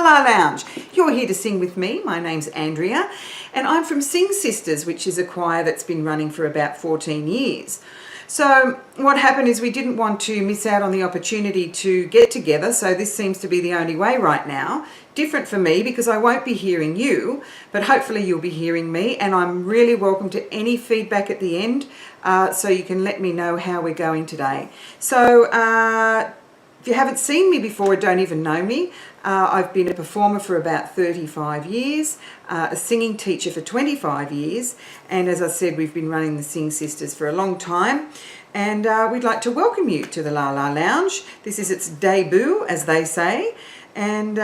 La La Lounge. You're here to sing with me. My name's Andrea and I'm from Sing Sisters, which is a choir that's been running for about 14 years. So what happened is we didn't want to miss out on the opportunity to get together, so this seems to be the only way right now. Different for me because I won't be hearing you, but hopefully you'll be hearing me, and I'm really welcome to any feedback at the end, so you can let me know how we're going today. So if you haven't seen me before or don't even know me, I've been a performer for about 35 years, a singing teacher for 25 years, and as I said, we've been running the Sing Sisters for a long time, and we'd like to welcome you to the La La Lounge. This is its debut, as they say, and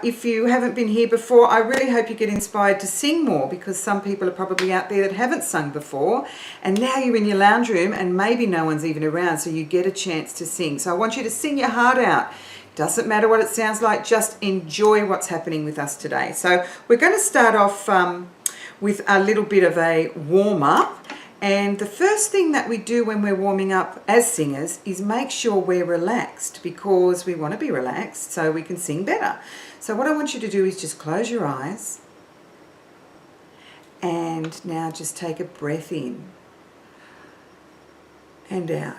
if you haven't been here before, I really hope you get inspired to sing more, because some people are probably out there that haven't sung before, and now you're in your lounge room and maybe no one's even around, so you get a chance to sing. So I want you to sing your heart out. Doesn't matter what it sounds like, just enjoy what's happening with us today. So we're going to start off with a little bit of a warm-up. And the first thing that we do when we're warming up as singers is make sure we're relaxed, because we want to be relaxed so we can sing better. So what I want you to do is just close your eyes and now just take a breath in and out.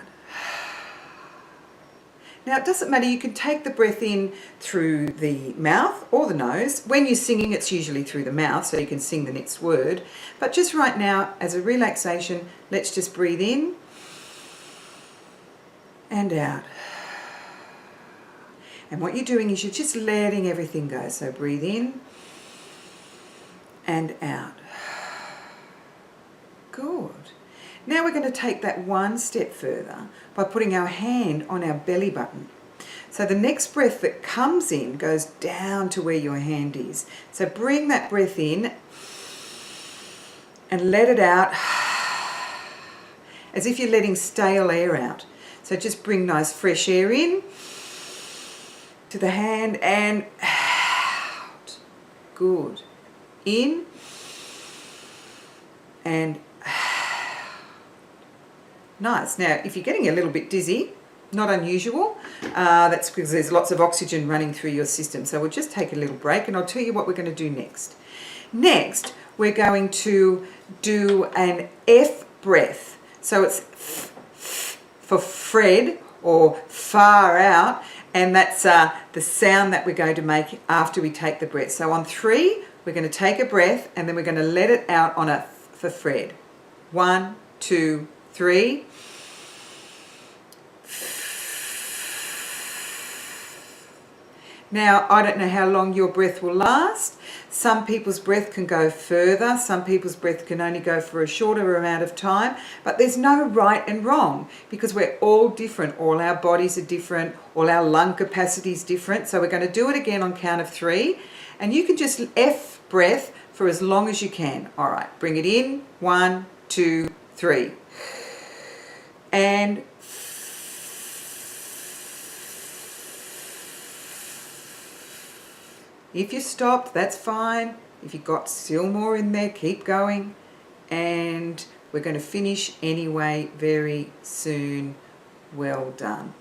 Now it doesn't matter, you can take the breath in through the mouth or the nose. When you're singing, it's usually through the mouth, so you can sing the next word. But just right now, as a relaxation, let's just breathe in and out. And what you're doing is you're just letting everything go. So breathe in and out. Good. Now we're going to take that one step further by putting our hand on our belly button. So the next breath that comes in goes down to where your hand is. So bring that breath in and let it out as if you're letting stale air out. So just bring nice fresh air in to the hand and out. Good. In and out. Nice. Now, if you're getting a little bit dizzy, not unusual, that's because there's lots of oxygen running through your system. So we'll just take a little break and I'll tell you what we're going to do next. Next, we're going to do an F breath. So it's for Fred or far out, and that's the sound that we're going to make after we take the breath. So on 3, we're going to take a breath and then we're going to let it out on a for Fred. 1, 2, 3. Now, I don't know how long your breath will last. Some people's breath can go further. Some people's breath can only go for a shorter amount of time. But there's no right and wrong, because we're all different. All our bodies are different. All our lung capacity is different. So we're going to do it again on count of 3. And you can just F breath for as long as you can. All right, bring it in. 1, 2, 3. And if you stopped, that's fine. If you've got still more in there, keep going. And we're going to finish anyway very soon. Well done.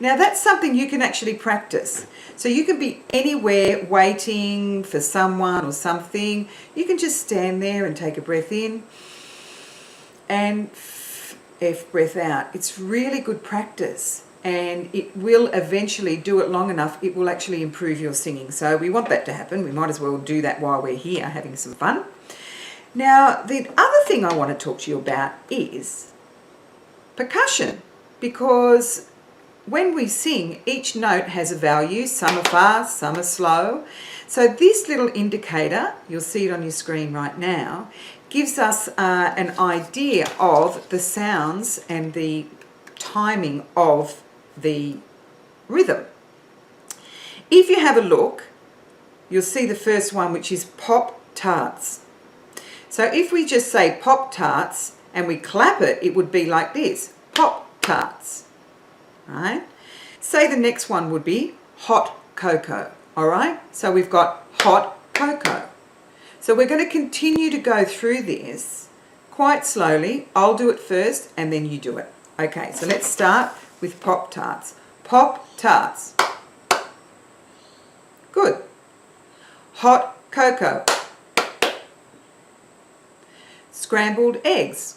Now that's something you can actually practice. So you can be anywhere waiting for someone or something. You can just stand there and take a breath in and F breath out. It's really good practice, and it will eventually, do it long enough, it will actually improve your singing. So we want that to happen. We might as well do that while we're here having some fun. Now the other thing I want to talk to you about is percussion, because when we sing, each note has a value. Some are fast, some are slow. So this little indicator, you'll see it on your screen right now, gives us an idea of the sounds and the timing of the rhythm. If you have a look, you'll see the first one, which is Pop-Tarts. So if we just say Pop-Tarts and we clap it, it would be like this, Pop-Tarts. Right? Say the next one would be Hot Cocoa. All right? So we've got Hot Cocoa. So we're going to continue to go through this quite slowly. I'll do it first and then you do it. Okay, so let's start with Pop-Tarts. Pop-Tarts. Good. hot cocoa, scrambled eggs,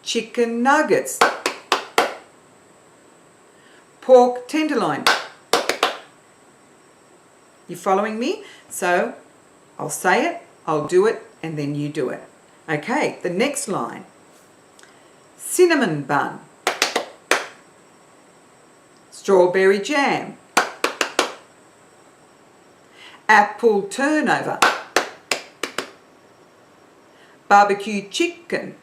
chicken nuggets, pork tenderloin. You following me? So I'll say it, I'll do it, and then you do it. Okay, the next line. Cinnamon bun, strawberry jam, apple turnover, barbecue chicken,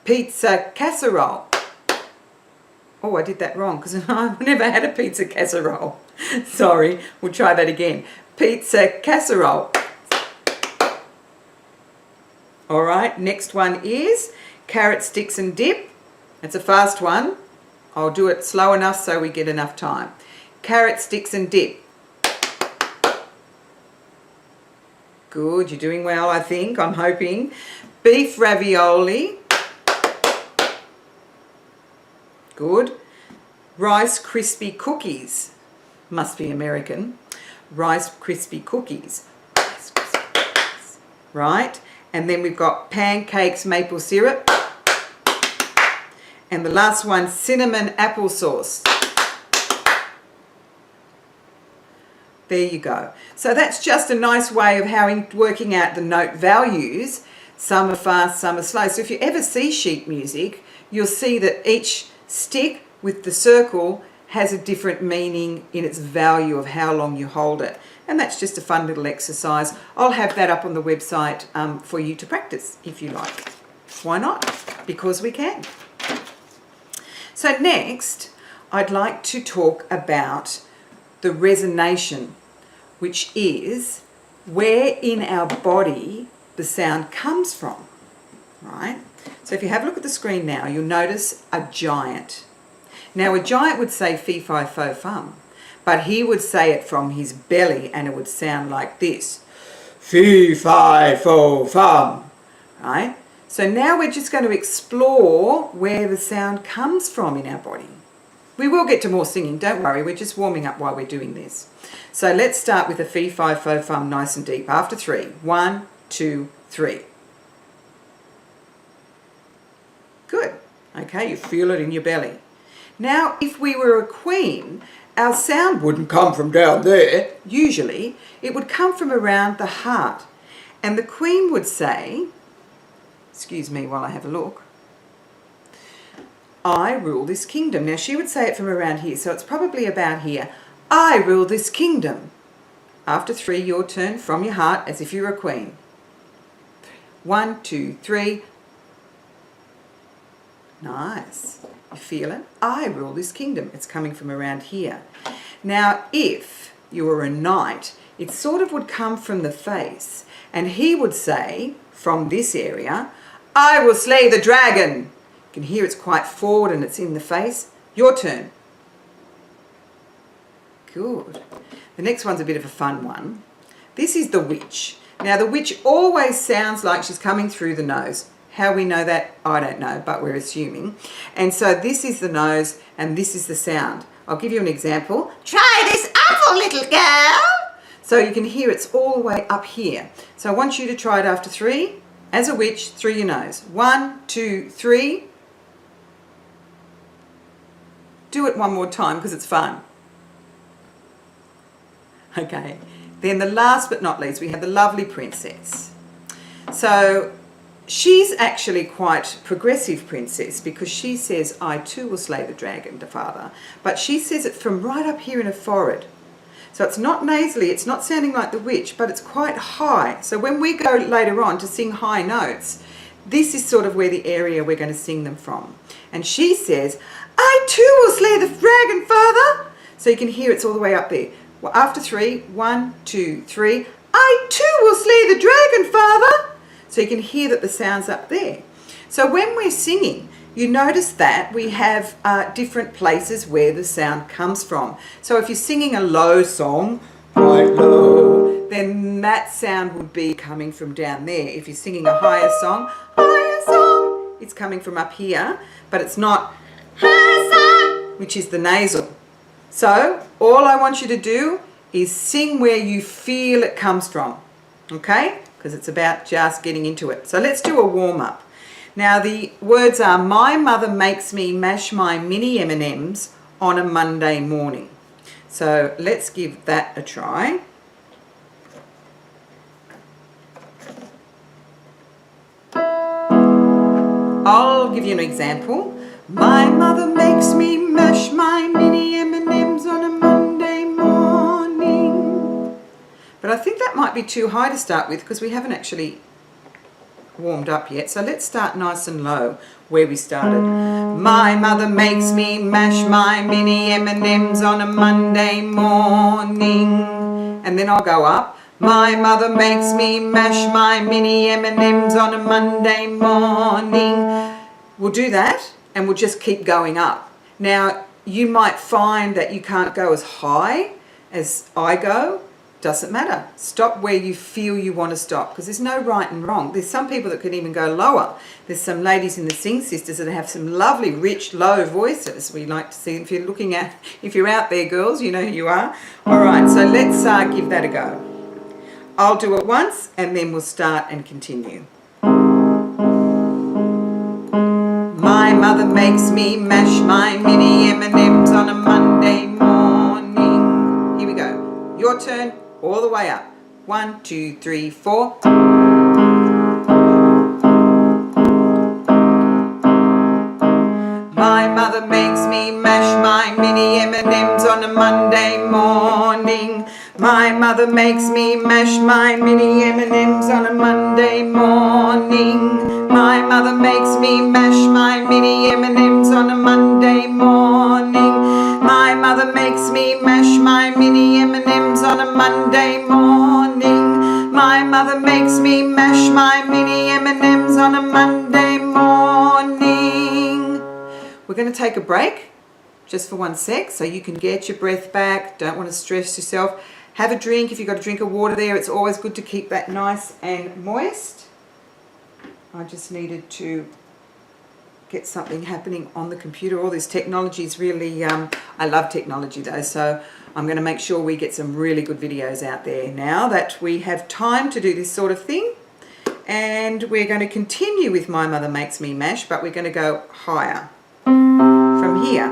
pizza casserole. Oh, I did that wrong because I've never had a pizza casserole. Sorry, we'll try that again. Pizza casserole. All right, next one is carrot sticks and dip. It's a fast one. I'll do it slow enough so we get enough time. Carrot sticks and dip. Good, you're doing well, I think, I'm hoping. Beef ravioli. Good. Rice Krispie cookies. Must be American. Rice Krispie cookies. Rice Krispie cookies. Right. And then we've got pancakes maple syrup. And the last one, cinnamon applesauce. There you go. So that's just a nice way of how working out the note values. Some are fast, some are slow. So if you ever see sheet music, you'll see that each stick with the circle has a different meaning in its value of how long you hold it. And that's just a fun little exercise. I'll have that up on the website for you to practice if you like. Why not? Because we can. So next, I'd like to talk about the resonation, which is where in our body the sound comes from, right? So if you have a look at the screen now, you'll notice a giant. Now, a giant would say fee, fi, fo, fum, but he would say it from his belly and it would sound like this. Fee, fi, fo, fum, right? So now we're just going to explore where the sound comes from in our body. We will get to more singing, don't worry, we're just warming up while we're doing this. So let's start with a fee, fi, fo, fum, nice and deep. After 3, 1, 2, 3. Good. Okay, you feel it in your belly. Now, if we were a queen, our sound wouldn't come from down there. Usually, it would come from around the heart. And the queen would say, excuse me while I have a look, I rule this kingdom. Now, she would say it from around here, so it's probably about here. I rule this kingdom. After 3, your turn, from your heart, as if you're a queen. 1, 2, 3. Nice. You feel it? I rule this kingdom. It's coming from around here. Now, if you were a knight, it sort of would come from the face. And he would say, from this area, I will slay the dragon. You can hear it's quite forward and it's in the face. Your turn. Good. The next one's a bit of a fun one. This is the witch. Now, the witch always sounds like she's coming through the nose. How we know that, I don't know, but we're assuming. And so this is the nose and this is the sound. I'll give you an example. Try this apple, little girl. So you can hear it's all the way up here. So I want you to try it after 3. As a witch, through your nose. 1, 2, 3. Do it one more time because it's fun. Okay. Then the last but not least, we have the lovely princess. So she's actually quite progressive princess because she says, I too will slay the dragon, the father. But she says it from right up here in her forehead. So it's not nasally, it's not sounding like the witch, but it's quite high. So when we go later on to sing high notes, this is sort of where the area we're going to sing them from. And she says, I too will slay the dragon, father. So you can hear it's all the way up there. Well, after 3, 1, 2, 3, I too will slay the dragon, father. So you can hear that the sound's up there. So when we're singing, you notice that we have different places where the sound comes from. So if you're singing a low song, quite low, then that sound would be coming from down there. If you're singing a higher song, it's coming from up here, but it's not higher song, which is the nasal. So all I want you to do is sing where you feel it comes from, okay? Because it's about just getting into it. So let's do a warm-up. Now the words are, my mother makes me mash my mini M&Ms on a Monday morning. So let's give that a try. I'll give you an example. My mother makes me mash my mini M&Ms on a Monday morning. But I think that might be too high to start with because we haven't actually warmed up yet. So let's start nice and low where we started. My mother makes me mash my mini M&Ms on a Monday morning. And then I'll go up. My mother makes me mash my mini M&Ms on a Monday morning. We'll do that and we'll just keep going up. Now, you might find that you can't go as high as I go. Doesn't matter. Stop where you feel you want to stop because there's no right and wrong. There's some people that can even go lower. There's some ladies in the Sing Sisters that have some lovely, rich, low voices. We like to see, if you're out there, girls, you know who you are. All right, so let's give that a go. I'll do it once and then we'll start and continue. My mother makes me mash my mini M&Ms on a Monday morning. Here we go. Your turn, all the way up. 1, 2, 3, 4. My mother makes me mash my mini M&Ms on a Monday morning. My mother makes me mash my mini M&Ms on a Monday morning. My mother makes me mash my mini M&Ms on a Monday morning. My mother makes me mash my mini M&Ms on a Monday morning. My mother makes me mash my mini M&Ms on a Monday morning. We're going to take a break just for 1 sec so you can get your breath back. Don't want to stress yourself. Have a drink. If you've got a drink of water there, it's always good to keep that nice and moist. I just needed to get something happening on the computer. All this technology is really, I love technology though, so I'm going to make sure we get some really good videos out there now that we have time to do this sort of thing. And we're going to continue with My Mother Makes Me Mash, but we're going to go higher from here.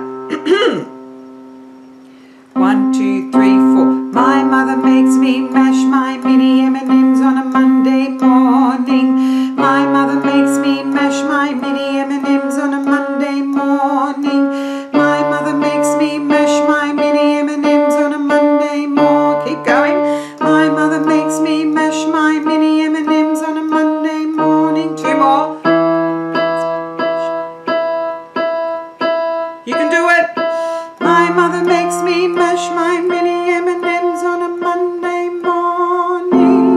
1, 2, 3, 4. My mother makes me mash my mini M&Ms on a Monday morning. My mother makes me mash my mini M&Ms on a Monday morning. My mother makes me mash my mini M&Ms on a Monday morning. Keep going. My mother makes me mash my mini M&Ms on a Monday morning. 2 more. You can do it. My mother makes me mash my mini M&Ms on a Monday morning.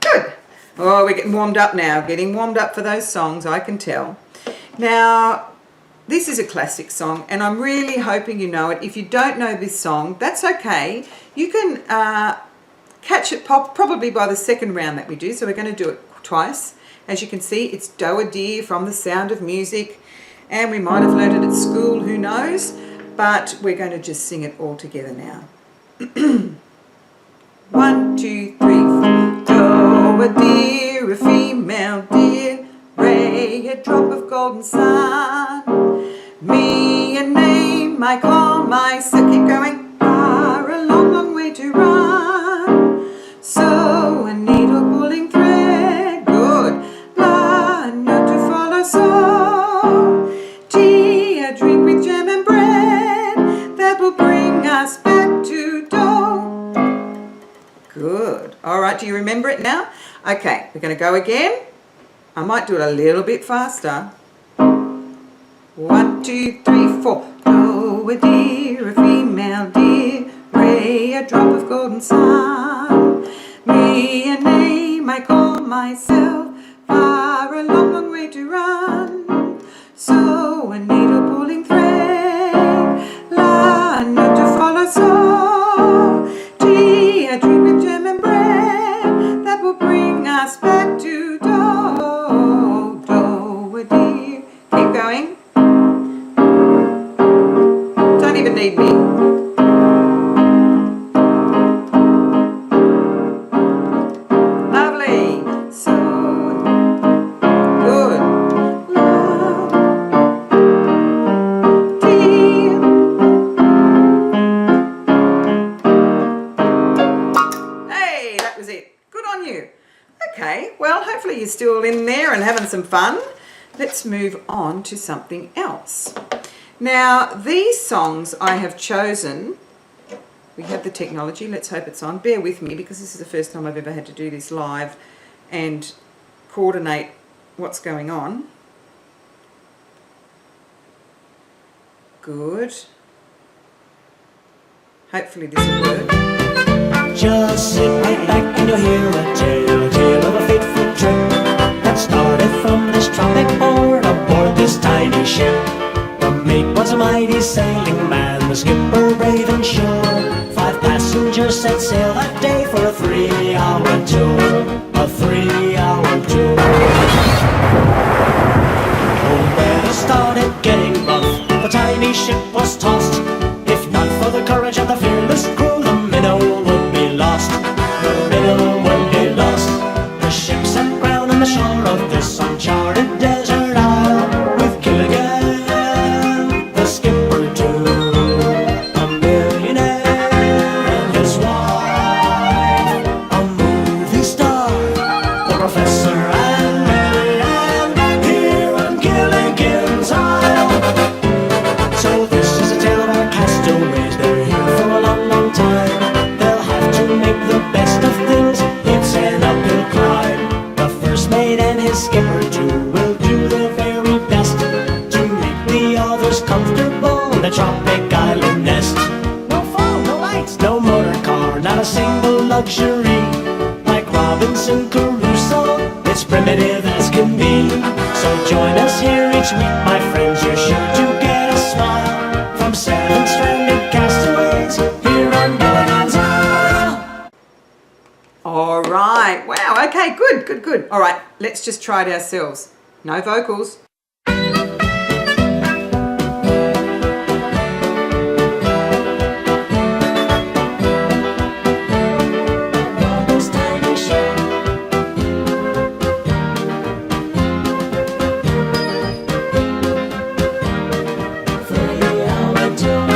Good. Oh, we're getting warmed up now. Getting warmed up for those songs, I can tell. Now, this is a classic song, and I'm really hoping you know it. If you don't know this song, that's okay. You can catch it probably by the second round that we do, so we're going to do it twice. As you can see, it's Do a Deer from The Sound of Music, and we might have learned it at school, who knows, but we're going to just sing it all together now. 1, 2, 3, 4. Do a deer, a female deer, ray, a drop of golden sun. Me, a name I call myself. Keep going. Far, a long, long way to run. So a needle pulling thread. Good. La, a note to follow. So tea, a drink with jam and bread that will bring us back to dough. Good. All right, do you remember it now? Okay, we're going to go again. I might do it a little bit faster. 1, 2, 3, 4. Do a deer, a female deer, ray, a drop of golden sun. Me, a name I call myself, far, a long, long way to run. So a needle pulling thread, la, a note to follow. So tea, a drink with jam and bread that will bring us back to dough. Do a deer. Keep going. Don't even need me. some fun. Let's move on to something else. Now, these songs I have chosen, we have the technology, let's hope it's on. Bear with me because this is the first time I've ever had to do this live and coordinate what's going on. Good. Hopefully this will work. Just sit right back and you'll hear a tale of a fateful trip that started from this tropic port aboard this tiny ship. The mate was a mighty sailing man, the skipper brave and sure. 5 passengers set sail that day for a 3-hour tour. A 3-hour tour. Oh, when it started getting rough, the tiny ship was tossed. If not for the courage of the fearless crew, the minnow would be lost. The minnow would be lost. The ship set ground on the shore of this uncharted desert isle, with Gilligan, the skipper too, a millionaire and his wife, a movie star, the professor and Mary Ann, here on Gilligan's Isle. So this is a tale of our castaways. They're here for a long, long time. They'll have to make the best of things. It's an uphill climb. The first mate and his skipper too will do their very best to make the others comfortable in the tropic island nest. No phone, no lights, no motor car, not a single luxury. Like Robinson Crusoe, it's primitive as can be. So join us here each week, my friends. You're sure to get a smile from 7 stranded castaways here on Gilligan's Isle. All right. Wow. Okay, good. All right, let's just try it ourselves. No vocals. This tiny ship, 3-hour tour.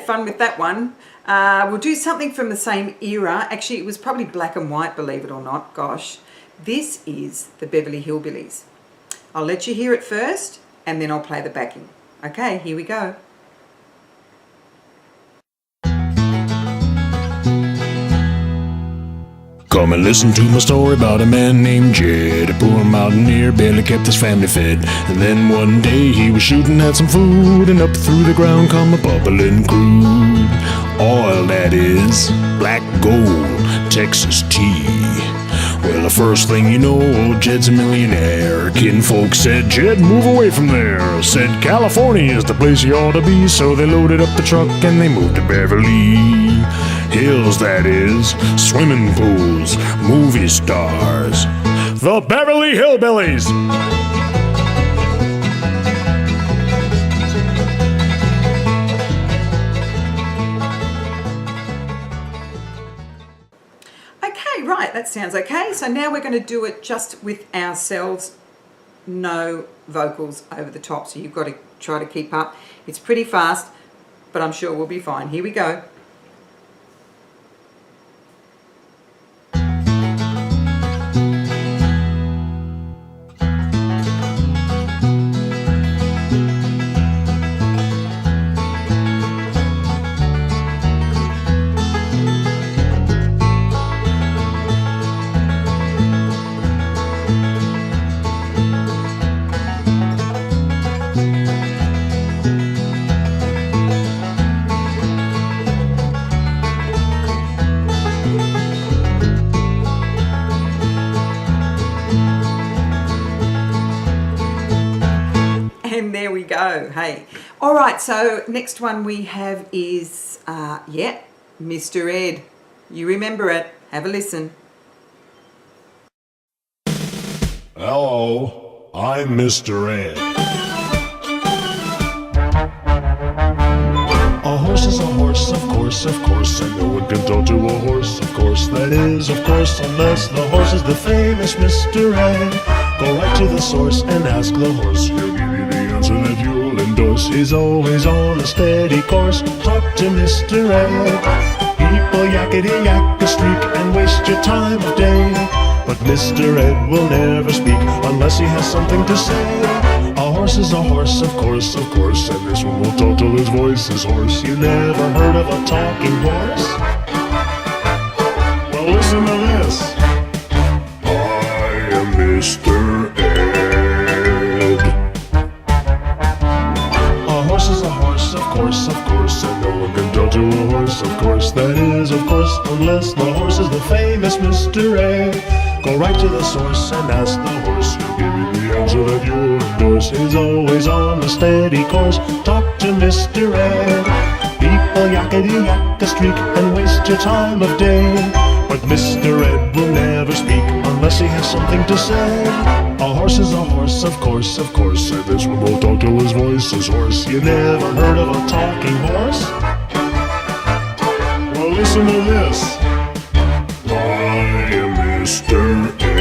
Fun with that one. We'll do something from the same era. Actually, it was probably black and white, believe it or not. Gosh. This is the Beverly Hillbillies. I'll let you hear it first and then I'll play the backing. Okay, here we go. Come and listen to my story about a man named Jed. A poor mountaineer barely kept his family fed. And then one day he was shooting at some food, and up through the ground come a bubbling crude oil, that is black gold, Texas tea. Well, the first thing you know, old Jed's a millionaire. Kinfolk said, Jed, move away from there. Said, California is the place you ought to be. So they loaded up the truck and they moved to Beverly Hills, that is swimming pools, movie stars, the Beverly Hillbillies. Okay, right, that sounds okay. So now we're going to do it just with ourselves, no vocals over the top. So you've got to try to keep up. It's pretty fast, but I'm sure we'll be fine. Here we go. and there we go. Hey. All right, so next one we have is, Mr. Ed. You remember it. Have a listen. Hello, I'm Mr. Ed. A horse is a horse, of course, and no one can talk to a horse, of course. That is, of course, unless the horse is the famous Mr. Ed. Go right to the source and ask the horse. He'll give you the answer that you'll endorse. He's always on a steady course. Talk to Mr. Ed. People yakety yak a streak and waste your time of day. But Mr. Ed will never speak unless he has something to say. A horse is a horse, of course, and this one will talk till his voice is hoarse. You never heard of a talking horse? Well, listen to this. I am Mr. Ed. A horse is a horse, of course, and no one can talk to a horse, of course. That is, of course, unless the horse is the famous Mr. Ed. Go right to the source and ask the horse. He'll give you the answer that you'll endorse. He's always on a steady course. Talk to Mr. Ed. People yakety yak a streak and waste your time of day. But Mr. Ed will never speak unless he has something to say. A horse is a horse, of course, and this one will talk till his voice is hoarse. You never heard of a talking horse? Well, listen to this. I am Mr. Ed.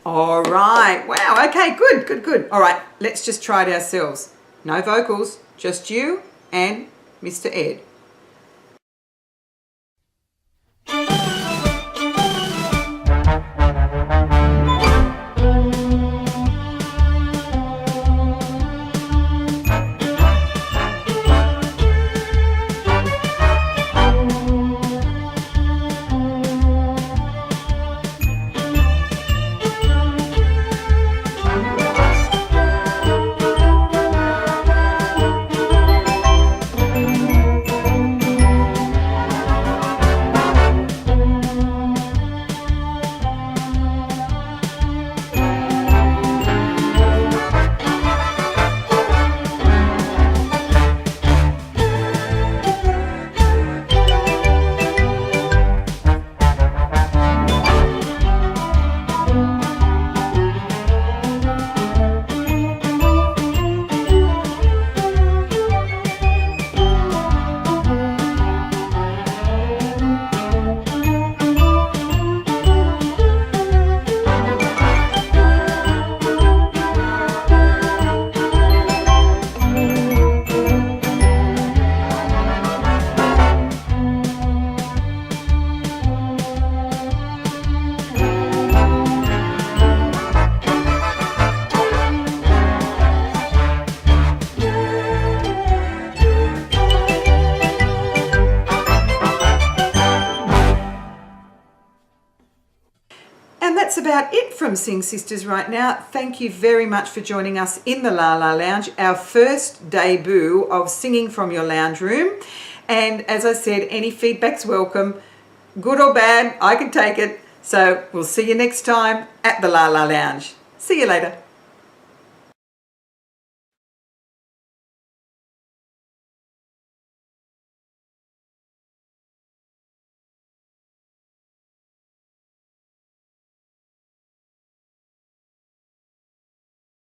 All right. Wow. Okay, good. All right, let's just try it ourselves. No vocals, just you and Mr. Ed. And that's about it from Sing Sisters right now. Thank you very much for joining us in the La La Lounge, our first debut of singing from your lounge room. And as I said, any feedback's welcome, good or bad, I can take it. So we'll see you next time at the La La Lounge. See you later.